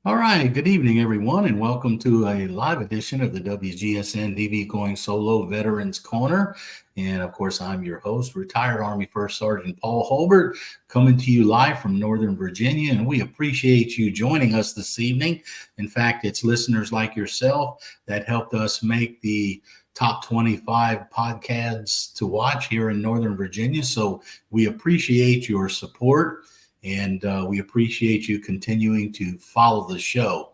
All right, good evening, everyone, and welcome to a live edition of the WGSN-DB Going Solo Veterans Corner. And of course, I'm your host, retired Army First Sergeant Paul Holbert, coming to you live from Northern Virginia. And we appreciate you joining us this evening. In fact, it's listeners like yourself that helped us make the top 25 podcasts to watch here in Northern Virginia. So we appreciate your support. And we appreciate you continuing to follow the show.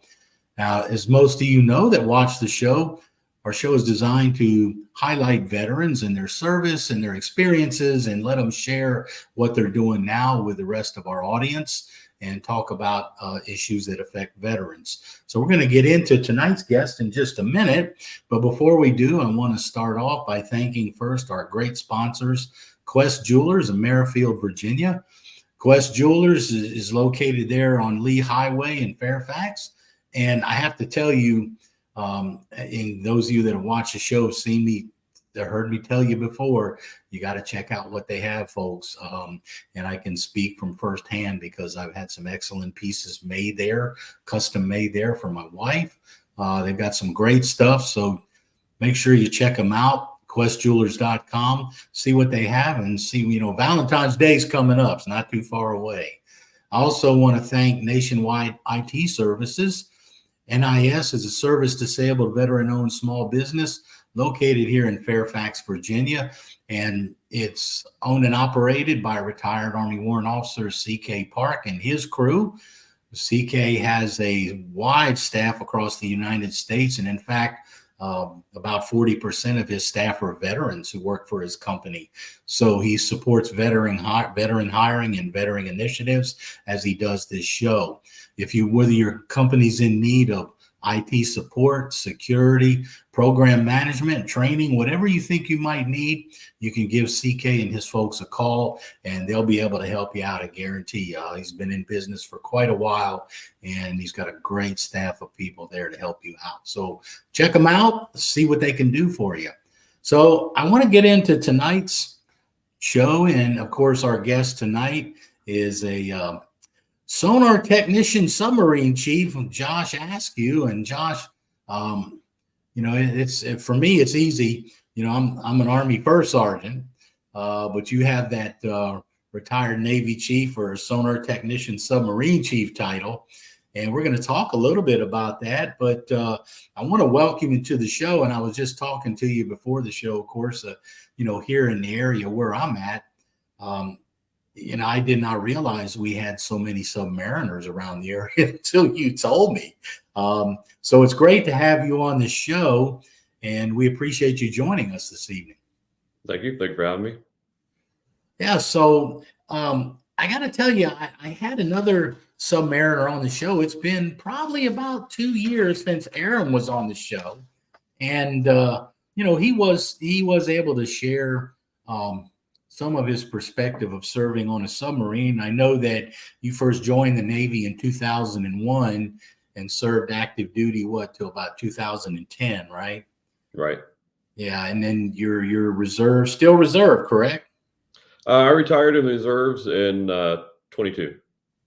Now, as most of you know that watch the show, our show is designed to highlight veterans and their service and their experiences and let them share what they're doing now with the rest of our audience and talk about issues that affect veterans. So we're going to get into tonight's guest in just a minute. But before we do, I want to start off by thanking first our great sponsors, Quest Jewelers in Merrifield, Virginia. Quest Jewelers is located there on Lee Highway in Fairfax. And I have to tell you, and those of you that have watched the show have seen me, that heard me tell you before, you got to check out what they have, folks. And I can speak from firsthand because I've had some excellent pieces made there, custom made there for my wife. They've got some great stuff. So make sure you check them out. questjewelers.com, see what they have, and see, Valentine's Day is coming up. It's not too far away. I also want to thank Nationwide IT Services. NIS is a service disabled veteran-owned small business located here in Fairfax, Virginia, and it's owned and operated by retired Army Warrant Officer C.K. Park and his crew. CK has a wide staff across the United States, and in fact, about 40% of his staff are veterans who work for his company. So he supports veteran hiring and veteran initiatives as he does this show. Whether your company's in need of IT support, security, program management, training, whatever you think you might need, you can give CK and his folks a call and they'll be able to help you out, I guarantee you. He's been in business for quite a while and he's got a great staff of people there to help you out. So check them out, see what they can do for you. So I want to get into tonight's show. And of course, our guest tonight is a sonar technician submarine chief, Josh Askew. And Josh, for me, it's easy. I'm an Army First Sergeant, but you have that retired Navy chief or sonar technician submarine chief title. And we're going to talk a little bit about that. But I want to welcome you to the show. And I was just talking to you before the show, of course, here in the area where I'm at. I did not realize we had so many submariners around the area until you told me. So it's great to have you on the show, and we appreciate you joining us this evening. Thank you. Thank you for having me. Yeah, so I got to tell you, I had another submariner on the show. It's been probably about 2 years since Aaron was on the show, and he was able to share some of his perspective of serving on a submarine. I know that you first joined the Navy in 2001 and served active duty, till about 2010, right? Right. Yeah, and then you're still reserve, correct? I retired in the reserves in 22.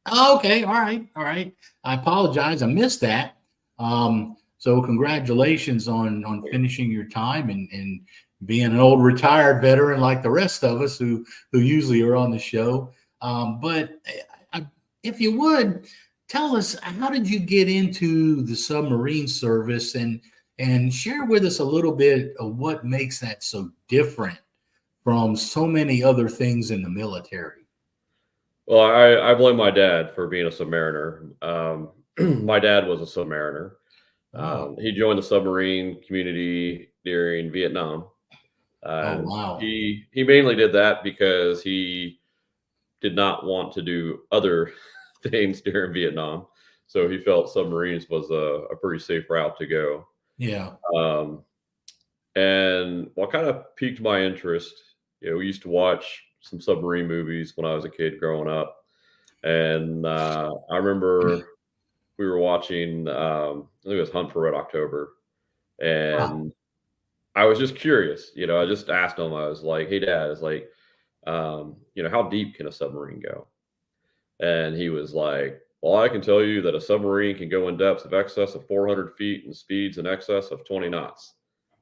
Oh, okay, all right. I apologize, I missed that. So congratulations on finishing your time and being an old retired veteran like the rest of us who usually are on the show. But if you would, tell us, how did you get into the submarine service and share with us a little bit of what makes that so different from so many other things in the military? Well, I blame my dad for being a submariner. My dad was a submariner. Wow. He joined the submarine community during Vietnam. Oh, wow. He mainly did that because he did not want to do other things during Vietnam. So he felt submarines was a pretty safe route to go. Yeah. And what kind of piqued my interest, we used to watch some submarine movies when I was a kid growing up. And I remember we were watching, I think it was Hunt for Red October. And I was just curious, I just asked him, I was like, hey, Dad, it's like, how deep can a submarine go? And he was like, Well, I can tell you that a submarine can go in depths of excess of 400 feet and speeds in excess of 20 knots.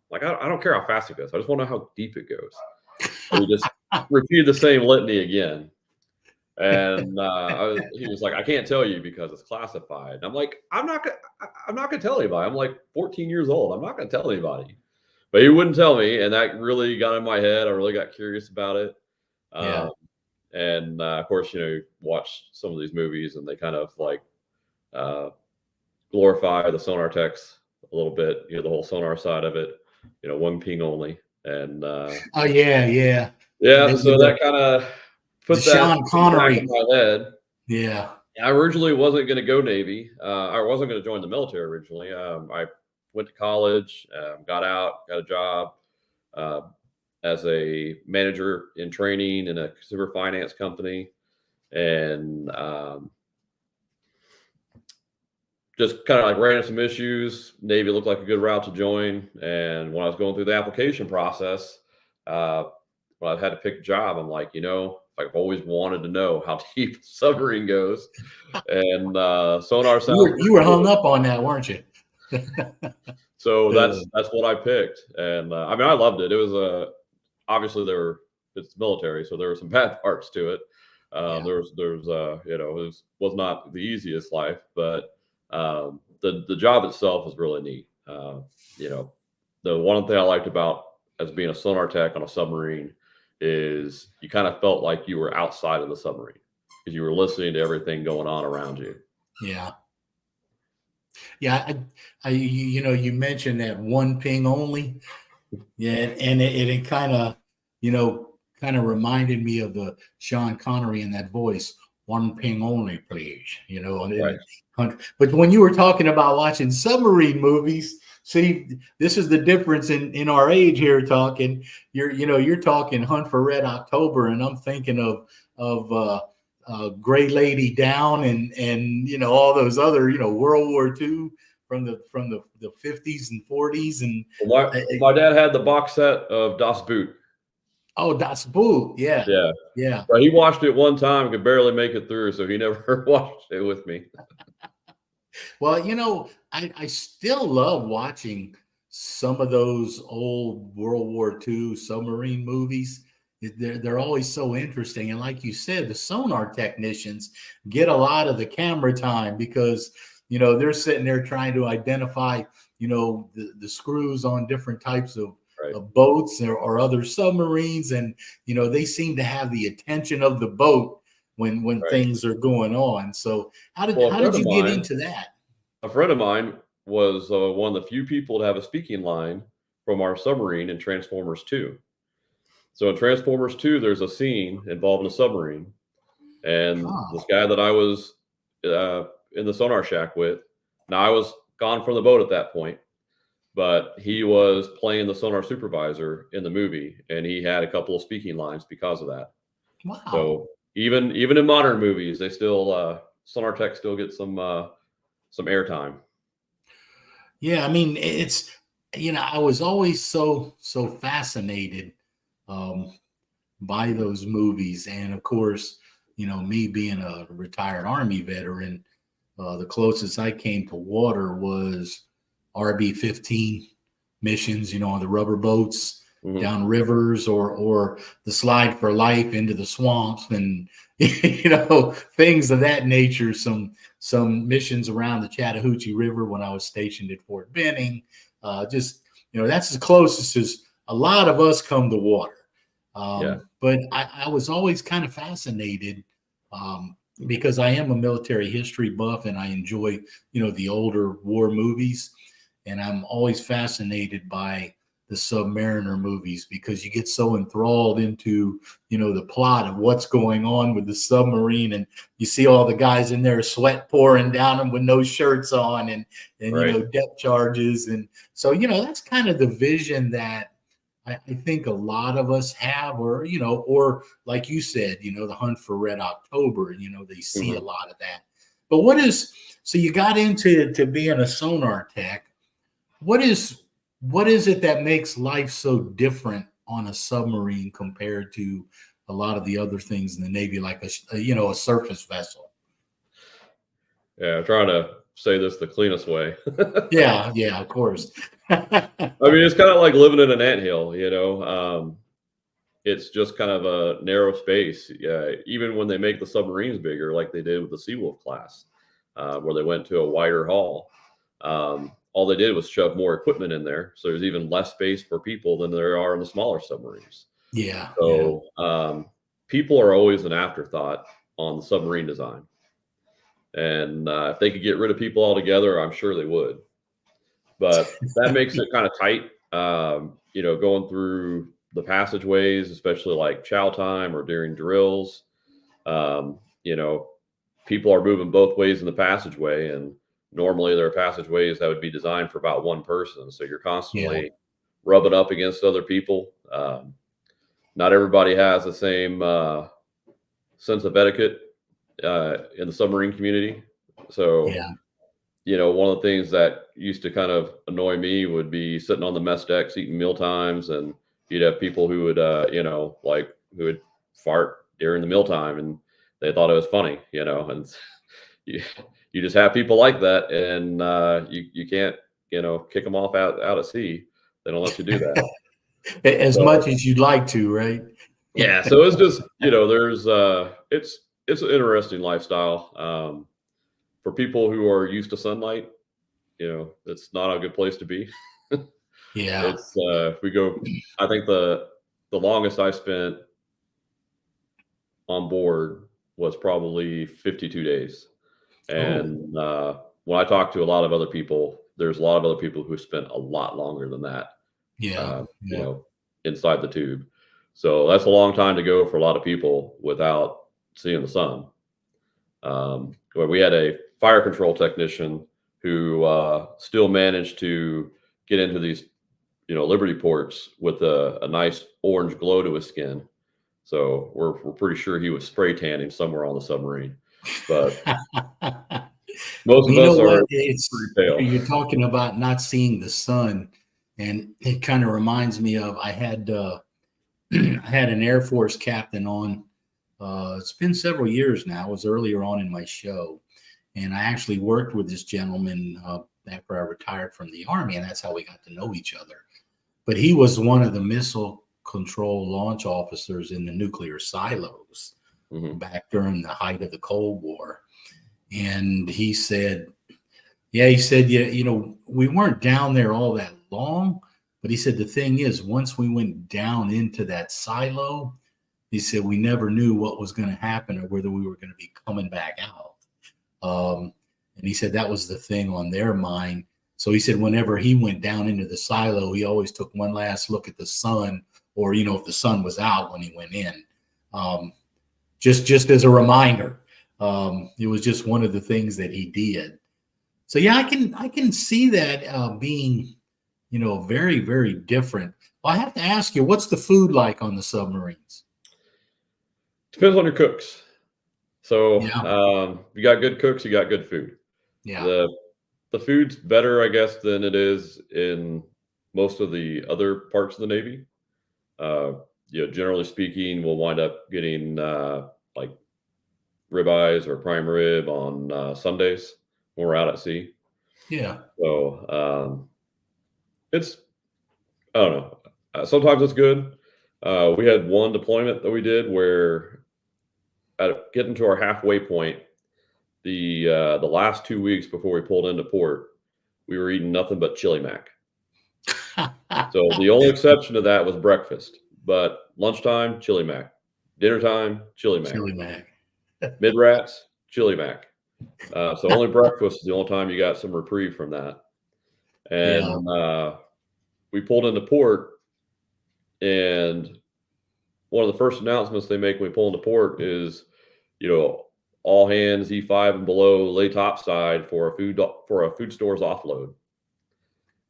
Like, I don't care how fast it goes. I just want to know how deep it goes. And he just repeated the same litany again. And he was like, I can't tell you because it's classified. And I'm like, I'm not gonna tell anybody. I'm like 14 years old. I'm not gonna tell anybody. But he wouldn't tell me, and that really got in my head. I really got curious about it. Yeah. And of course, you watch some of these movies, and they kind of like glorify the sonar techs a little bit. The whole sonar side of it. One ping only, and Oh yeah, yeah. yeah. So that kind of the put that Sean back Connery. in my head. Yeah. I originally wasn't going to go Navy. I wasn't going to join the military originally. I went to college, got out, got a job as a manager in training in a consumer finance company, and just kind of like ran into some issues. Navy looked like a good route to join. And when I was going through the application process, when I had to pick a job, I'm like, I've always wanted to know how deep a submarine goes. And sonar sounds. You were hung up on that, weren't you? So that's what I picked. And I mean, I loved it. It was obviously it's military, so there were some bad parts to it. There's it was not the easiest life, but the job itself was really neat. The one thing I liked about as being a sonar tech on a submarine is you kind of felt like you were outside of the submarine because you were listening to everything going on around you. Yeah. Yeah. You mentioned that one ping only. Yeah. And it kind of, reminded me of the Sean Connery in that voice. One ping only, please. Right. But when you were talking about watching submarine movies, see, this is the difference in our age here. Talking, you're talking Hunt for Red October, and I'm thinking of Gray Lady Down and all those other World War II from the 50s and 40s. And well, my dad had the box set of Das Boot. Oh, Das Boot, yeah. But he watched it one time, could barely make it through, so he never watched it with me. Well, I still love watching some of those old World War II submarine movies. They're always so interesting. And like you said, the sonar technicians get a lot of the camera time because, they're sitting there trying to identify, the screws on different types of boats or other submarines. And, they seem to have the attention of the boat when things are going on. So how did you get into that? A friend of mine was one of the few people to have a speaking line from our submarine in Transformers 2. So in Transformers 2, there's a scene involving a submarine. And this guy that I was in the sonar shack with, now I was gone from the boat at that point, but he was playing the sonar supervisor in the movie, and he had a couple of speaking lines because of that. Wow. So even in modern movies, they still sonar tech still get some airtime. Yeah, I mean, it's I was always so fascinated by those movies, and of course, me being a retired Army veteran, the closest I came to water was RB-15 missions, on the rubber boats down rivers, or the Slide for Life into the swamps, and things of that nature. Some missions around the Chattahoochee River when I was stationed at Fort Benning. That's as closest as a lot of us come to water. But I was always kind of fascinated because I am a military history buff, and I enjoy the older war movies, and I'm always fascinated by the Submariner movies because you get so enthralled into the plot of what's going on with the submarine, and you see all the guys in there, sweat pouring down them with no shirts on, and depth charges, and so that's kind of the vision that I think a lot of us have, or like you said, the Hunt for Red October, they see a lot of that. But so you got into being a sonar tech. What is it that makes life so different on a submarine compared to a lot of the other things in the Navy, like a surface vessel? Yeah, trying to say this the cleanest way. Yeah, of course. I mean, it's kind of like living in an anthill, you know. It's just kind of a narrow space. Even when they make the submarines bigger, like they did with the Seawolf class, where they went to a wider hull, all they did was shove more equipment in there. So there's even less space for people than there are in the smaller submarines. Yeah. So people are always an afterthought on the submarine design. And if they could get rid of people altogether, I'm sure they would. But that makes it kind of tight, you know, going through the passageways, especially like chow time or during drills. You know, people are moving both ways in the passageway, and normally there are passageways that would be designed for about one person. So you're constantly rubbing up against other people. Not everybody has the same sense of etiquette in the submarine community. So, you know, one of the things that used to kind of annoy me would be sitting on the mess decks eating meal times, and you'd have people who would, you know, like who would fart during the mealtime, and they thought it was funny, you know, and you just have people like that, and you can't, you know, kick them off out at sea. They don't let you do that. As much as you'd like to, right? Yeah. So it's just, you know, there's it's an interesting lifestyle. For people who are used to sunlight, you know, it's not a good place to be. Yeah. It's we go. I think the longest I spent on board was probably 52 days. And when I talk to a lot of other people, there's a lot of other people who spent a lot longer than that. You know, inside the tube. So that's a long time to go for a lot of people without seeing the sun. We had a fire control technician who still managed to get into these, you know, Liberty ports with a nice orange glow to his skin. So we're pretty sure he was spray tanning somewhere on the submarine. But most of us are pretty pale. You're talking about not seeing the sun, and it kind of reminds me of I had I had an Air Force captain on. It's been several years now. It was earlier on in my show, and I actually worked with this gentleman after I retired from the Army, and that's how we got to know each other. But he was one of the missile control launch officers in the nuclear silos back during the height of the Cold War. And he said, you know, we weren't down there all that long, but he said, the thing is, once we went down into that silo, he said, we never knew what was going to happen or whether we were going to be coming back out. And he said that was the thing on their mind. So he said, whenever he went down into the silo, he always took one last look at the sun, or, you know, if the sun was out when he went in, just as a reminder. It was just one of the things that he did. So yeah, I can see that being, you know, very, very different. Well, I have to ask you, what's the food like on the submarines? Depends on your cooks. So you got good cooks, you got good food. Yeah. The food's better, I guess, than it is in most of the other parts of the Navy. You know, generally speaking, we'll wind up getting like ribeyes or prime rib on Sundays when we're out at sea. Yeah. So it's, I don't know. Sometimes it's good. We had one deployment that we did where at getting to our halfway point, the last 2 weeks before we pulled into port, we were eating nothing but chili mac. So the only exception to that was breakfast, but lunchtime, chili mac, dinner time, chili mac, mid rats, chili mac. So only breakfast is the only time you got some reprieve from that. And we pulled into port, and one of the first announcements they make when we pull into port is, you know, all hands E5 and below lay topside for a food stores offload.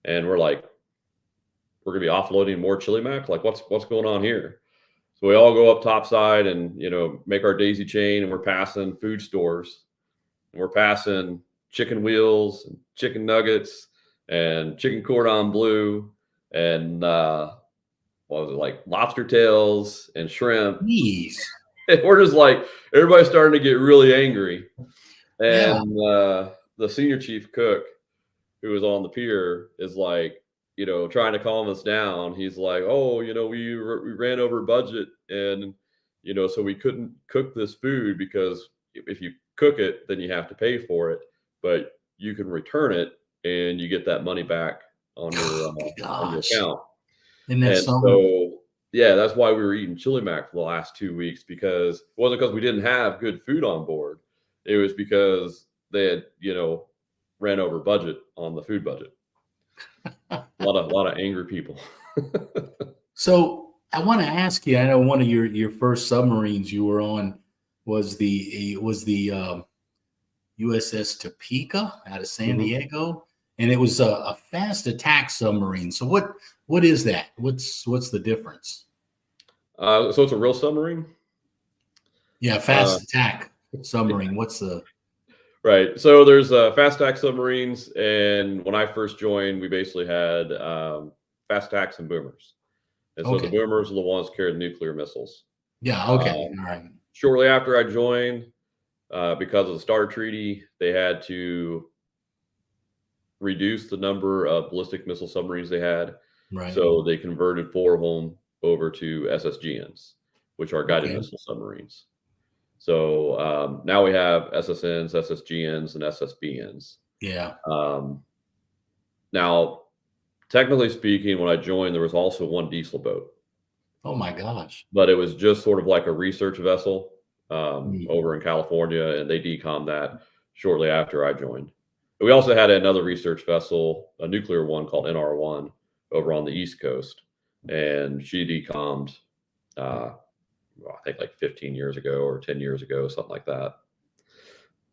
And we're like, we're gonna be offloading more chili mac? Like what's going on here? So we all go up topside and, you know, make our daisy chain, and we're passing food stores, and we're passing chicken wheels and chicken nuggets and chicken cordon bleu and what was it, like lobster tails and shrimp. Jeez. And we're just like, everybody's starting to get really angry. Yeah. And the senior chief cook who was on the pier is like, trying to calm us down. He's like, "Oh, we ran over budget, and so we couldn't cook this food because if you cook it, then you have to pay for it, but you can return it and you get that money back on your Gosh. account." Isn't that And something? so, yeah, that's why we were eating chili mac for the last 2 weeks, because it wasn't because we didn't have good food on board. It was because they had, ran over budget on the food budget. A lot of angry people. So I want to ask you, I know one of your first submarines you were on was the USS Topeka out of San Mhm. Diego, and it was a fast attack submarine. So what is that? What's the difference? So it's a real submarine? Yeah, Uh, fast attack submarine. What's the right. So there's fast attack submarines, and when I first joined, we basically had fast attacks and boomers. And so the okay? boomers are the ones carrying nuclear missiles. Yeah, okay, Um, all right. Shortly after I joined, because of the Starter Treaty, they had to reduce the number of ballistic missile submarines they had. Right. So they converted 4 of them over to SSGNs, which are guided Okay. missile submarines. So now we have SSNs, SSGNs, and SSBNs. Yeah. Now, technically speaking, when I joined, there was also one diesel boat, Oh my gosh. but it was just sort of like a research vessel Hmm. over in California, and they decommed that shortly after I joined. We also had another research vessel, a nuclear one called NR1, over on the East Coast, and she decommed, I think like 15 years ago or 10 years ago, something like that.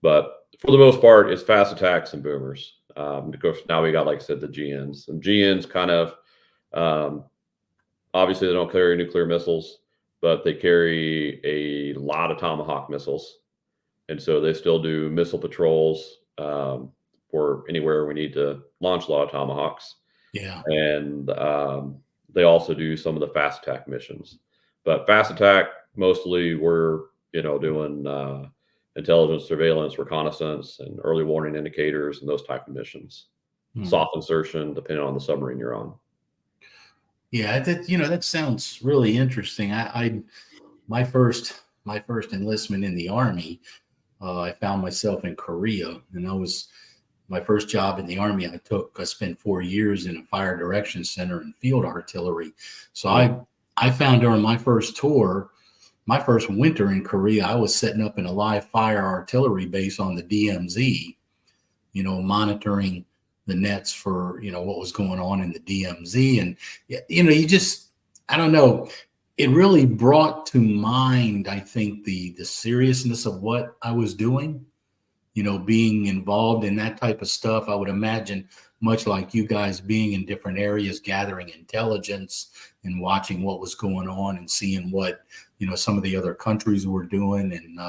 But for the most part, it's fast attacks and boomers. Of course, now we got, like I said, the GNs. And GNs kind of, obviously, they don't carry nuclear missiles, but they carry a lot of Tomahawk missiles. And so they still do missile patrols for anywhere we need to launch a lot of Tomahawks. Yeah. And they also do some of the fast attack missions. But fast attack, mostly we're, doing intelligence, surveillance, reconnaissance, and early warning indicators, and those type of missions. Hmm. Soft insertion, depending on the submarine you're on. Yeah, that sounds really interesting. My first enlistment in the Army, I found myself in Korea, and my first job in the Army. I spent 4 years in a fire direction center and field artillery. So I found during my first tour, my first winter in Korea, I was setting up in a live fire artillery base on the DMZ, monitoring the nets for, what was going on in the DMZ. And, I don't know, it really brought to mind, I think, the seriousness of what I was doing, being involved in that type of stuff. I would imagine, much like you guys being in different areas, gathering intelligence and watching what was going on and seeing what, some of the other countries were doing. And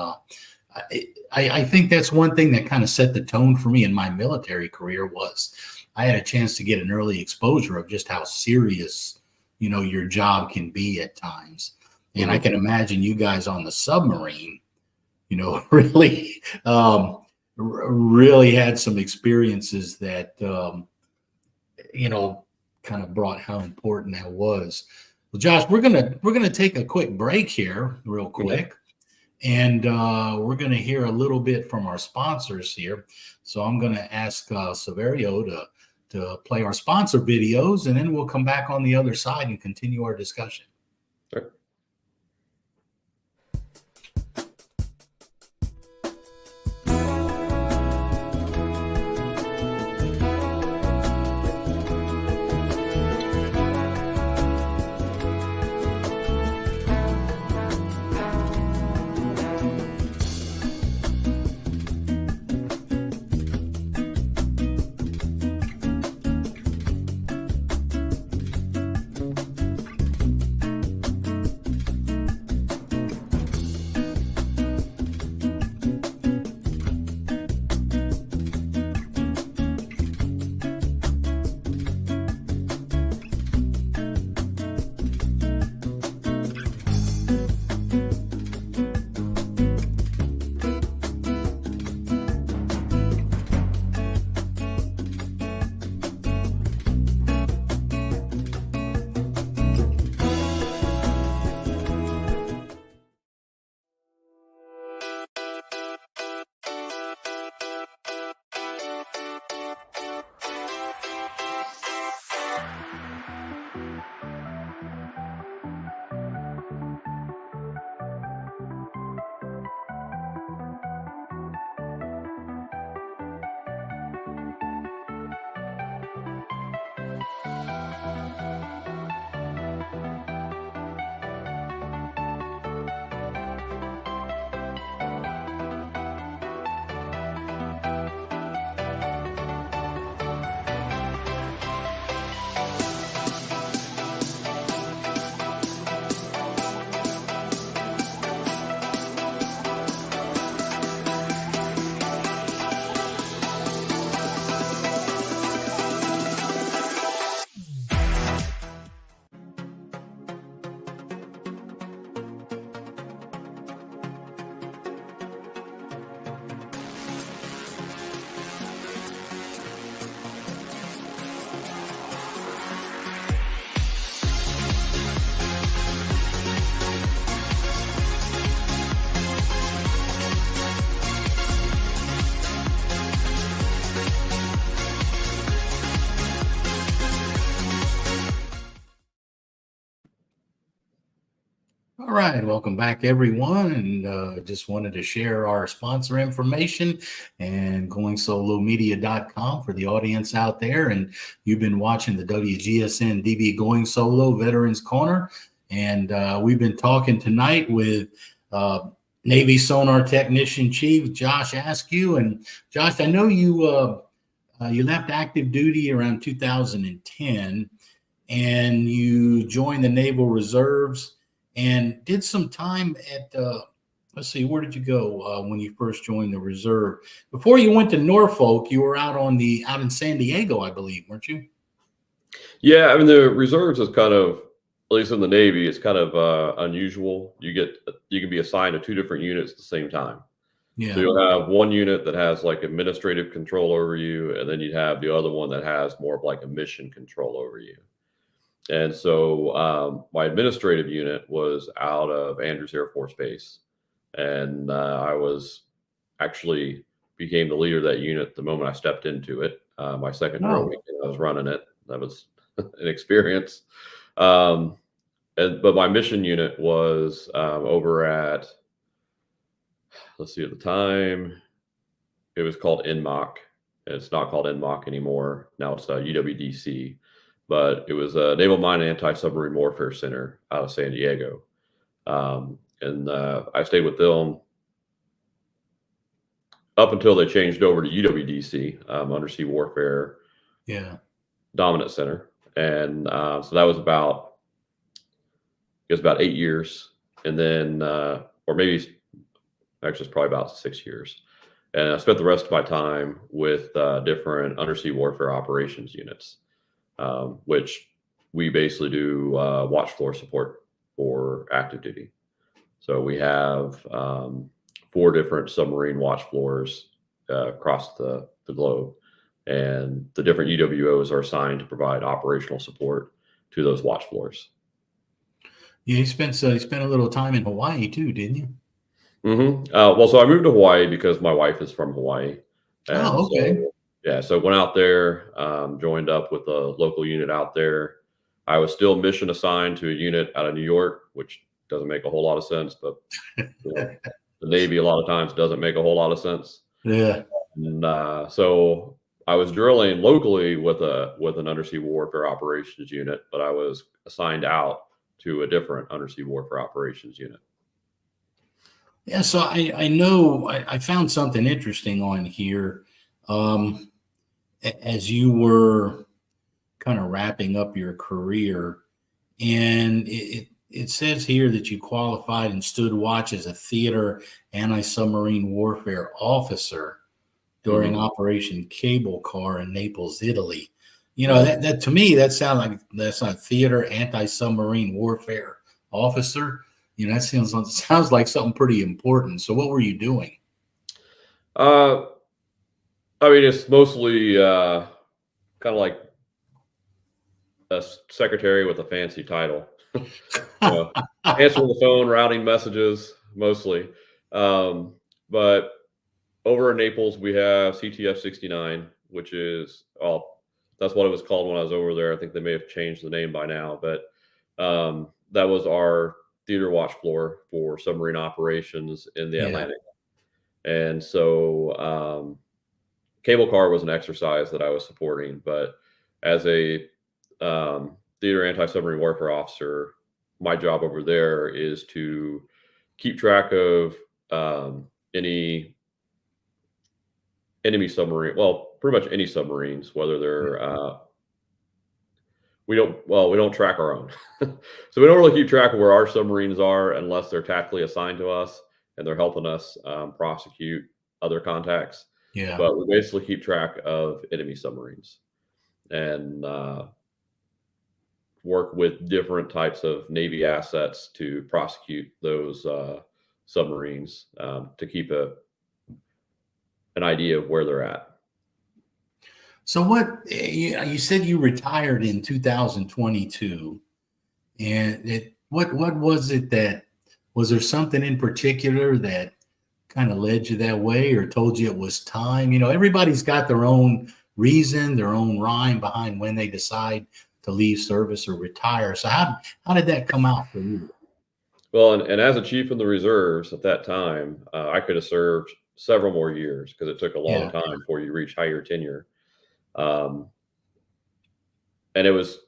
I think that's one thing that kind of set the tone for me in my military career was I had a chance to get an early exposure of just how serious, your job can be at times. And I can imagine you guys on the submarine, really, really had some experiences that, kind of brought how important that was. Well, Josh, we're gonna take a quick break here, real quick, and we're gonna hear a little bit from our sponsors here. So I'm gonna ask Saverio to play our sponsor videos, and then we'll come back on the other side and continue our discussion. Sure. right, welcome back, everyone. And just wanted to share our sponsor information and goingsolomedia.com for the audience out there. And you've been watching the WGSN-DB Going Solo Veterans Corner. And we've been talking tonight with Navy Sonar Technician Chief Josh Askew. And Josh, I know you left active duty around 2010, and you joined the Naval Reserves and did some time at, let's see, where did you go when you first joined the reserve? Before you went to Norfolk, you were out in San Diego, I believe, weren't you? Yeah, I mean the reserves is kind of, at least in the Navy, it's kind of unusual. You can be assigned to two different units at the same time. Yeah. So you'll have one unit that has like administrative control over you, and then you'd have the other one that has more of like a mission control over you. And so my administrative unit was out of Andrews Air Force Base. And I was actually became the leader of that unit the moment I stepped into it. My second drill weekend, I was running it. That was an experience. But my mission unit was over at, let's see, at the time, it was called NMOC. It's not called NMOC anymore. Now it's UWDC. But it was a Naval Mine and Anti-Submarine Warfare Center out of San Diego. And I stayed with them up until they changed over to UWDC, Undersea Warfare Dominant Center. And so that was about 8 years. And then, or maybe, actually it's probably about 6 years. And I spent the rest of my time with different undersea warfare operations units. Which we basically do watch floor support for active duty. So we have 4 different submarine watch floors across the globe, and the different UWOs are assigned to provide operational support to those watch floors. Yeah, you spent a little time in Hawaii too, didn't you? Mm-hmm. Well, so I moved to Hawaii because my wife is from Hawaii. And okay. So went out there, joined up with a local unit out there. I was still mission assigned to a unit out of New York, which doesn't make a whole lot of sense, but the Navy a lot of times doesn't make a whole lot of sense. Yeah. And so I was drilling locally with an undersea warfare operations unit, but I was assigned out to a different undersea warfare operations unit. Yeah, so I know I found something interesting on here. As you were kind of wrapping up your career, and it says here that you qualified and stood watch as a theater anti-submarine warfare officer during Operation Cable Car in Naples, Italy. You know, that to me, that sounds like that's a theater anti-submarine warfare officer. You know, that sounds like something pretty important. So what were you doing? I mean, it's mostly kind of like a secretary with a fancy title. Answering the phone, routing messages, mostly. But over in Naples, we have CTF 69, which is, that's what it was called when I was over there. I think they may have changed the name by now, but that was our theater watch floor for submarine operations in the Atlantic. And so cable car was an exercise that I was supporting, but as a theater anti-submarine warfare officer, my job over there is to keep track of any enemy submarine, well, pretty much any submarines, whether they're we don't track our own. So we don't really keep track of where our submarines are unless they're tactically assigned to us and they're helping us prosecute other contacts. Yeah. But we basically keep track of enemy submarines and work with different types of Navy assets to prosecute those submarines to keep an idea of where they're at. So what you said you retired in 2022, and what was it that was there something in particular that kind of led you that way or told you it was time? You know, everybody's got their own reason, their own rhyme behind when they decide to leave service or retire. So how did that come out for you? Well, and as a chief in the reserves at that time, I could have served several more years because it took a long Yeah. time before you reach higher tenure. Um, and it was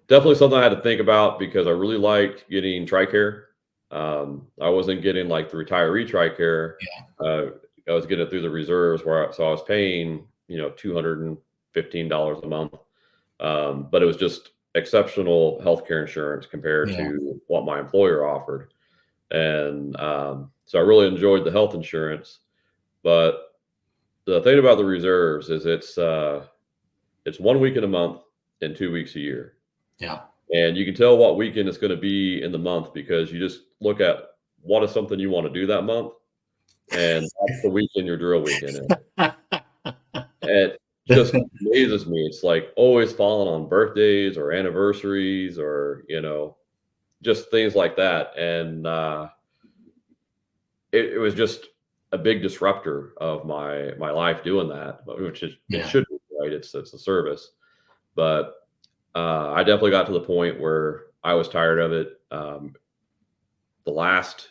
definitely something I had to think about because I really liked getting TRICARE. I wasn't getting like the retiree TRICARE. I was getting it through the reserves so I was paying, $215 a month. But it was just exceptional healthcare insurance compared Yeah. to what my employer offered. And so I really enjoyed the health insurance. But the thing about the reserves is it's 1 week in a month and 2 weeks a year. Yeah. And you can tell what weekend it's going to be in the month because you just look at what is something you want to do that month. And that's the weekend your drill weekend is. It just amazes me. It's like always falling on birthdays or anniversaries or, just things like that. And it was just a big disruptor of my life doing that, which is it should be, right. It's a service, but I definitely got to the point where I was tired of it. The last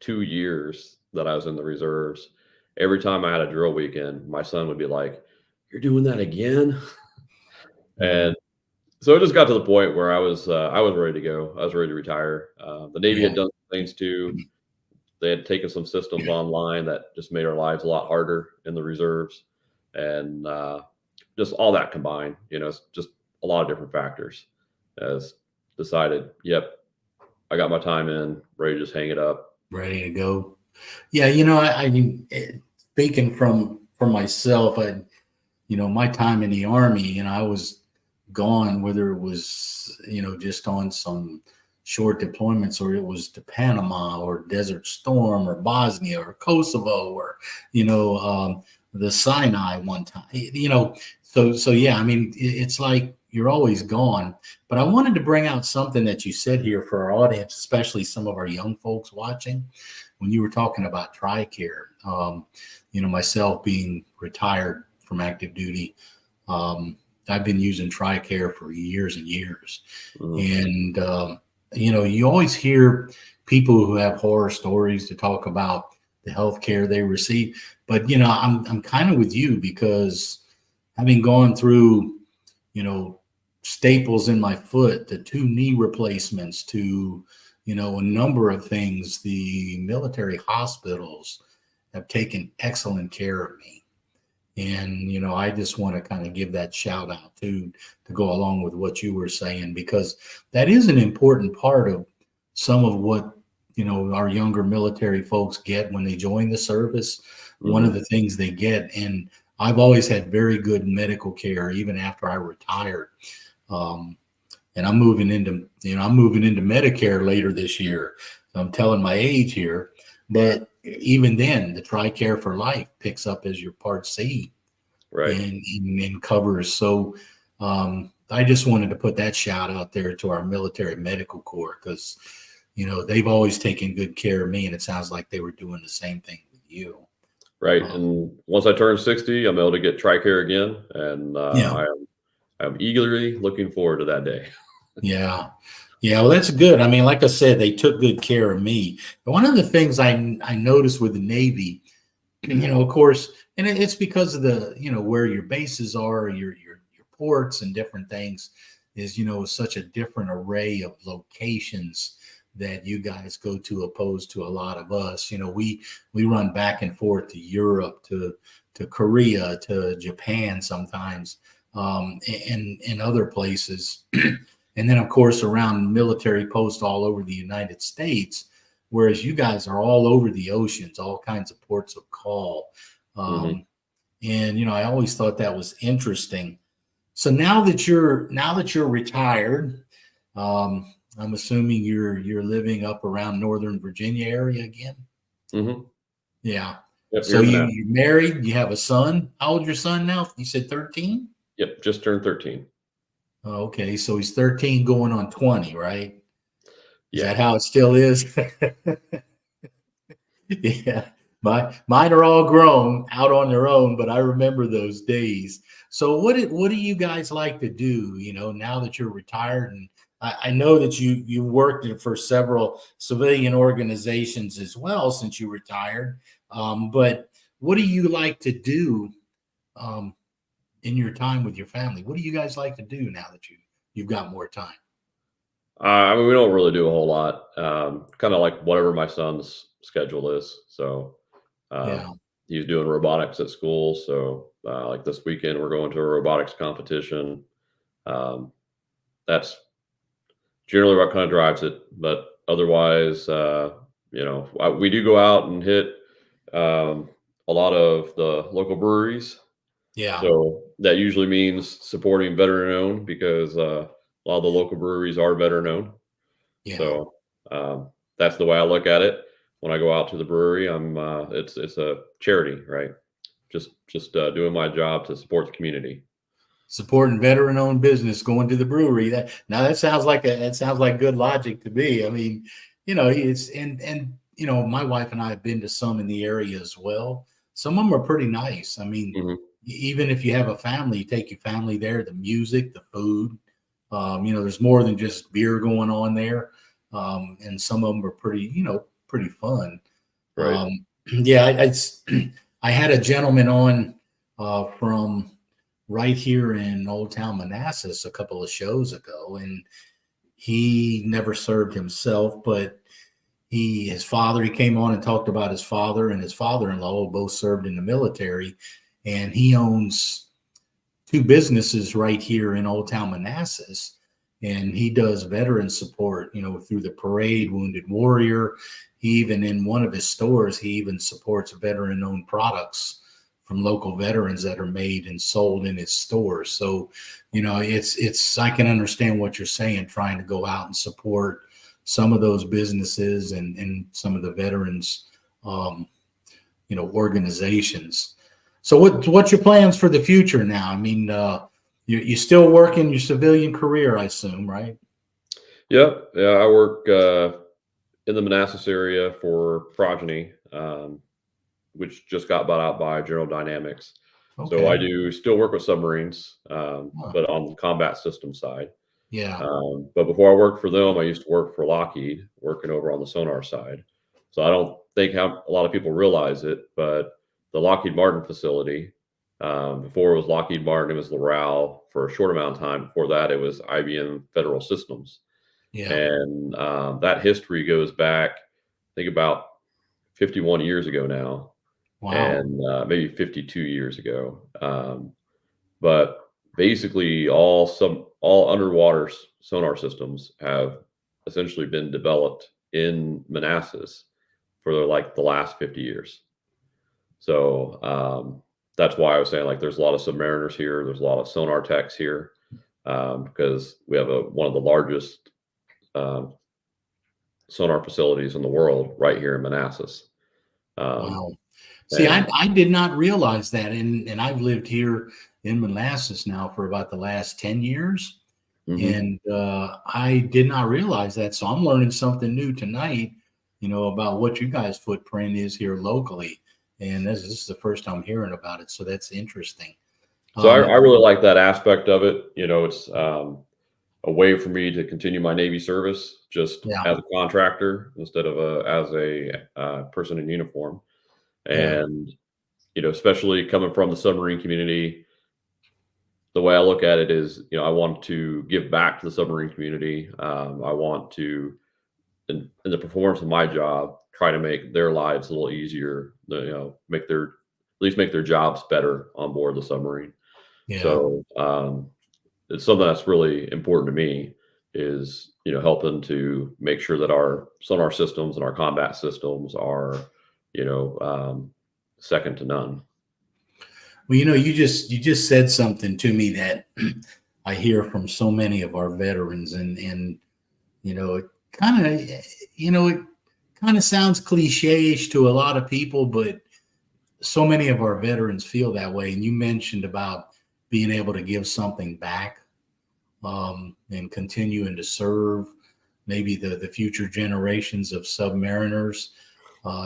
2 years that I was in the reserves, every time I had a drill weekend, my son would be like, "You're doing that again?" And so it just got to the point where I was ready to go. I was ready to retire. The Navy had done things too. They had taken some systems online that just made our lives a lot harder in the reserves, and just all that combined, it's just a lot of different factors. As decided, yep, I got my time in, ready to just hang it up. Ready to go. Yeah, I mean, speaking from myself, my time in the Army, I was gone, whether it was, just on some short deployments or it was to Panama or Desert Storm or Bosnia or Kosovo or, the Sinai one time, so yeah, I mean, it's like you're always gone. But I wanted to bring out something that you said here for our audience, especially some of our young folks watching, when you were talking about TRICARE. Myself being retired from active duty, I've been using TRICARE for years and years. And, you always hear people who have horror stories to talk about the health care they receive. But, I'm kind of with you because having gone through, staples in my foot, to 2 knee replacements, to, a number of things, the military hospitals have taken excellent care of me. And, I just want to kind of give that shout out to go along with what you were saying, because that is an important part of some of what, our younger military folks get when they join the service. One of the things they get, and I've always had very good medical care, even after I retired. And I'm moving into Medicare later this year. I'm telling my age here, but even then, the TRICARE for Life picks up as your Part C, right, and covers. So I just wanted to put that shout out there to our military medical corps, because they've always taken good care of me, and it sounds like they were doing the same thing with you. Right. And once I turn 60, I'm able to get TRICARE again, and I'm eagerly looking forward to that day. Yeah. Well, that's good. I mean, like I said, they took good care of me. But one of the things I noticed with the Navy, of course, and it's because of the, where your bases are, your ports and different things, is, such a different array of locations that you guys go to, opposed to a lot of us. We run back and forth to Europe, to Korea, to Japan sometimes, and other places. And then, of course, around military posts all over the United States, whereas you guys are all over the oceans, all kinds of ports of call. And, I always thought that was interesting. So now that you're retired, I'm assuming you're living up around Northern Virginia area again. Yeah. Yep, so you're married, you have a son. How old's your son now? You said 13? Yep, just turned 13. Okay, so he's 13 going on 20, right? Is Yeah. that how it still is? Yeah. Mine are all grown out on their own, but I remember those days. So what do you guys like to do, now that you're retired? And I know that you worked for several civilian organizations as well since you retired. But what do you like to do um, in your time with your family? What do you guys like to do now that you've got more time? I mean, we don't really do a whole lot. Kind of like whatever my son's schedule is. So Yeah, he's doing robotics at school. So like this weekend, we're going to a robotics competition. Um, that's generally what kind of drives it. But otherwise, we do go out and hit a lot of the local breweries. yeah, So that usually means supporting veteran owned because a lot of the local breweries are veteran owned. yeah. So that's the way I look at it. When I go out to the brewery, it's a charity, right? Just doing my job to support the community. Supporting veteran-owned business, going to the brewery. That sounds like good logic to me. I mean, it's and my wife and I have been to some in the area as well. Some of them are pretty nice. I mean, Hmm. even if you have a family, you take your family there. The music, the food. There's more than just beer going on there, and some of them are pretty fun. Right. Yeah, I had a gentleman on from right here in Old Town Manassas a couple of shows ago, and he never served himself, but his father, he came on and talked about his father and his father-in-law both served in the military, and he owns two businesses right here in Old Town Manassas, and he does veteran support, through the parade, Wounded Warrior. He even in one of his stores, he even supports veteran-owned products from local veterans that are made and sold in his stores. So, it's I can understand what you're saying, trying to go out and support some of those businesses and some of the veterans, organizations. So what's your plans for the future now? I mean, you still working your civilian career, I assume, right? Yep. Yeah. I work in the Manassas area for Progeny, which just got bought out by General Dynamics. So I Okay. do still work with submarines, Huh. but on the combat system side. Yeah. But before I worked for them, I used to work for Lockheed, working over on the sonar side. So I don't think how a lot of people realize it, but the Lockheed Martin facility, before it was Lockheed Martin, it was Loral for a short amount of time. Before that, it was IBM Federal Systems. Yeah. And that history goes back, I think about 51 years ago now, Wow. and maybe 52 years ago. But basically, all underwater sonar systems have essentially been developed in Manassas for like the last 50 years. So that's why I was saying like there's a lot of submariners here. There's a lot of sonar techs here because we have one of the largest um, sonar facilities in the world right here in Manassas. Um, Wow. See, I, and I did not realize that, and I've lived here in Manassas now for about the last 10 years, mhm. and I did not realize that. So I'm learning something new tonight, about what you guys' footprint is here locally, and this is the first time hearing about it. So that's interesting. So Um, I really like that aspect of it. It's a way for me to continue my Navy service just yeah, as a contractor instead of as a person in uniform. yeah, And especially coming from the submarine community, the way I look at it is, I want to give back to the submarine community. I want to, in the performance of my job, try to make their lives a little easier. Make their at least make their jobs better on board the submarine. yeah. So it's something that's really important to me is helping to make sure that our sonar systems and our combat systems are you know um, second to none. Well, you just said something to me that I hear from so many of our veterans, and it kind of it kind of sounds cliche-ish to a lot of people, but so many of our veterans feel that way. And you mentioned about being able to give something back, and continuing to serve maybe the future generations of submariners.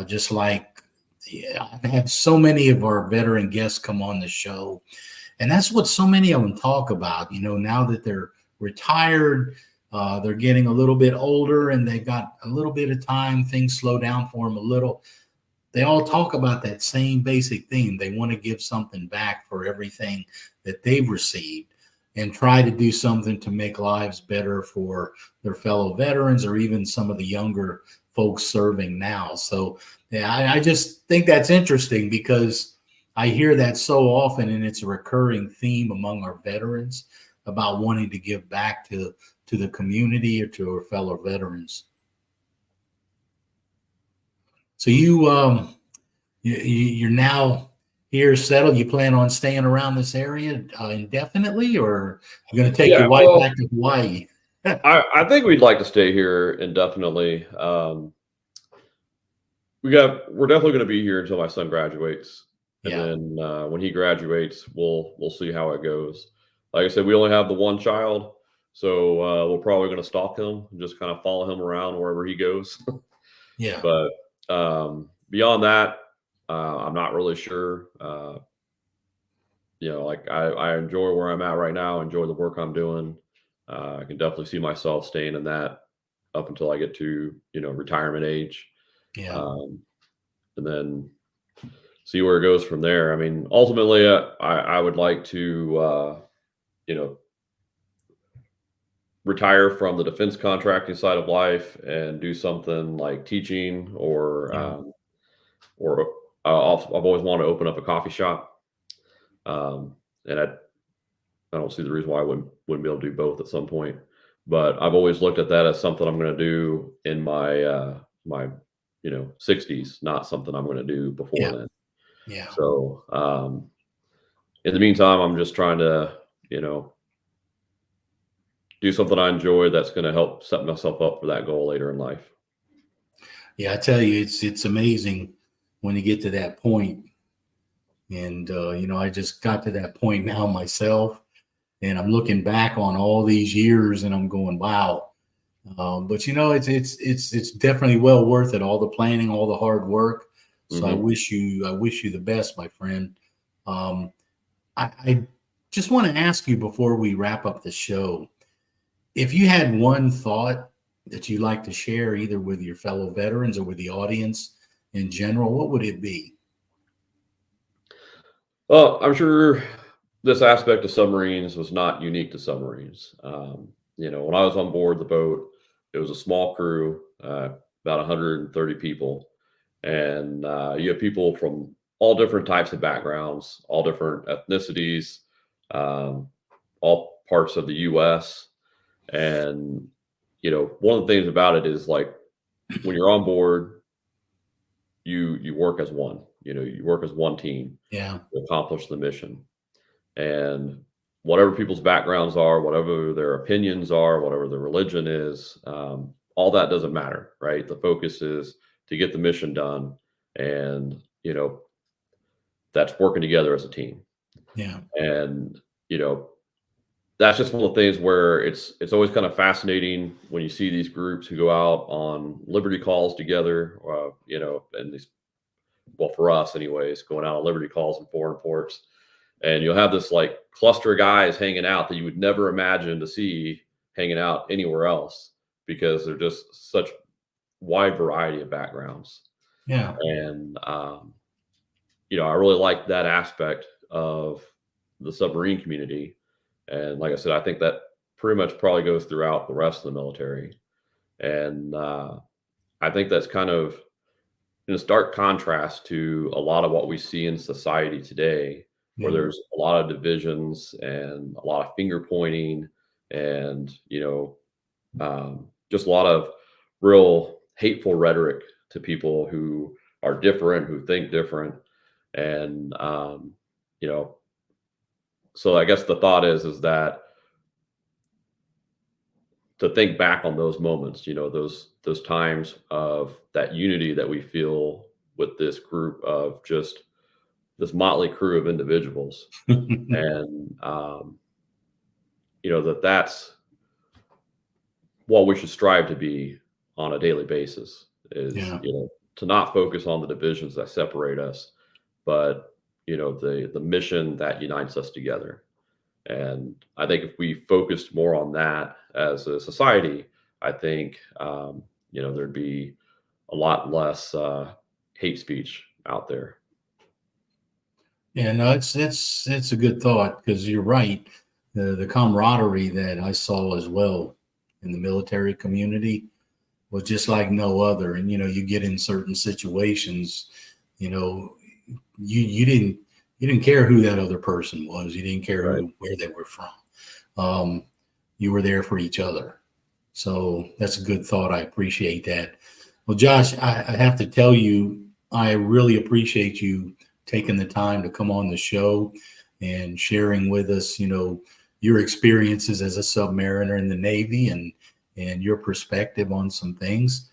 Just like, yeah, I've had so many of our veteran guests come on the show, and that's what so many of them talk about. Now that they're retired, They're getting a little bit older and they've got a little bit of time. Things slow down for them a little. They all talk about that same basic theme. They want to give something back for everything that they've received and try to do something to make lives better for their fellow veterans or even some of the younger folks serving now. So yeah, I just think that's interesting because I hear that so often, and it's a recurring theme among our veterans about wanting to give back to the community or to our fellow veterans. So you're now here settled. You plan on staying around this area indefinitely, or you're going to take your wife back to Hawaii? I think we'd like to stay here indefinitely. We're definitely going to be here until my son graduates, and then when he graduates, we'll see how it goes. Like I said, we only have the one child, so we're probably going to stalk him and just kind of follow him around wherever he goes. Yeah. But beyond that, I'm not really sure. Like I enjoy where I'm at right now. Enjoy the work I'm doing. I can definitely see myself staying in that up until I get to retirement age. Yeah. And then see where it goes from there. I mean, ultimately, I would like to, retire from the defense contracting side of life and do something like teaching or I've always wanted to open up a coffee shop. And I don't see the reason why I wouldn't be able to do both at some point. But I've always looked at that as something I'm going to do in my my 60s, not something I'm going to do before then. Yeah. So in the meantime, I'm just trying to do something I enjoy that's going to help set myself up for that goal later in life. Yeah, I tell you, it's amazing when you get to that point. And I just got to that point now myself, and I'm looking back on all these years, and I'm going, wow. But it's definitely well worth it. All the planning, all the hard work. So Mm-hmm. I wish you the best, my friend. I just want to ask you before we wrap up the show, if you had one thought that you'd like to share, either with your fellow veterans or with the audience in general, what would it be? Well, I'm sure this aspect of submarines was not unique to submarines. When I was on board the boat, it was a small crew, about 130 people. And you have people from all different types of backgrounds, all different ethnicities, all parts of the U.S. And, one of the things about it is like when you're on board, you work as one, you work as one team to accomplish the mission. And whatever people's backgrounds are, whatever their opinions are, whatever their religion is, all that doesn't matter, right? The focus is to get the mission done. And, that's working together as a team. Yeah. And, that's just one of the things where it's always kind of fascinating when you see these groups who go out on Liberty calls together, and these, well, for us anyways, going out on Liberty calls in foreign ports. And you'll have this like cluster of guys hanging out that you would never imagine to see hanging out anywhere else because they're just such wide variety of backgrounds. Yeah. And, I really like that aspect of the submarine community. And like I said, I think that pretty much probably goes throughout the rest of the military. And I think that's kind of in a stark contrast to a lot of what we see in society today, where there's a lot of divisions and a lot of finger pointing and, just a lot of real hateful rhetoric to people who are different, who think different. And, so I guess the thought is that to think back on those moments, those times of that unity that we feel with this group of just this motley crew of individuals. And, that's what we should strive to be on a daily basis is, to not focus on the divisions that separate us, but, the mission that unites us together. And I think if we focused more on that as a society, I think, there'd be a lot less hate speech out there. Yeah, no, it's a good thought because you're right. The camaraderie that I saw as well in the military community was just like no other. And you get in certain situations, you know, you didn't care who that other person was. You didn't care Right. where they were from. You were there for each other. So that's a good thought. I appreciate that. Well, Josh, I have to tell you, I really appreciate you taking the time to come on the show and sharing with us, your experiences as a submariner in the Navy and your perspective on some things.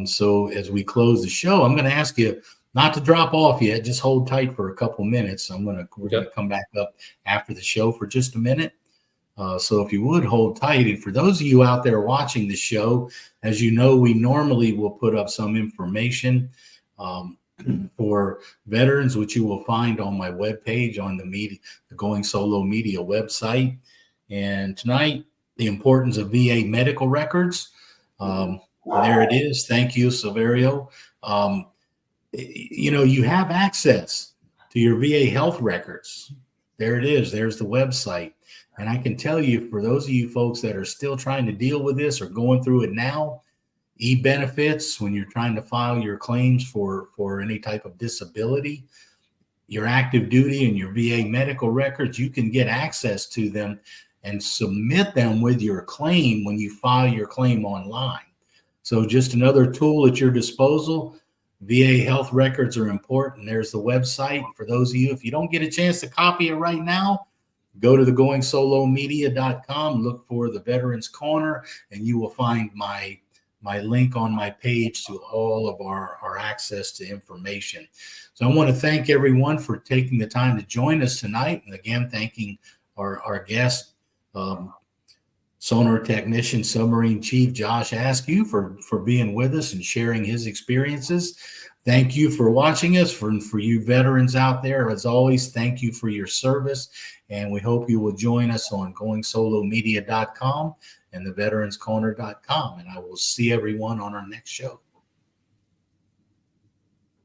So as we close the show, I'm going to ask you not to drop off yet. Just hold tight for a couple minutes. We're going to come back up after the show for just a minute. So if you would hold tight, and for those of you out there watching the show, as you know, we normally will put up some information for veterans, which you will find on my webpage on the Going Solo Media website. And tonight, the importance of VA medical records. There it is. Thank you, Silverio. You have access to your VA health records. There it is. There's the website. And I can tell you, for those of you folks that are still trying to deal with this or going through it now, e-benefits, when you're trying to file your claims for any type of disability, your active duty and your VA medical records, you can get access to them and submit them with your claim when you file your claim online. So just another tool at your disposal. VA health records are important. There's the website. For those of you, if you don't get a chance to copy it right now, go to the goingsolomedia.com, look for the Veterans Corner, and you will find my link on my page to all of our access to information. So I want to thank everyone for taking the time to join us tonight. And again, thanking our guest, sonar technician, submarine chief Josh Askew, for being with us and sharing his experiences. Thank you for watching us. For you veterans out there, as always, thank you for your service. And we hope you will join us on goingsolomedia.com and the veteranscorner.com. And I will see everyone on our next show.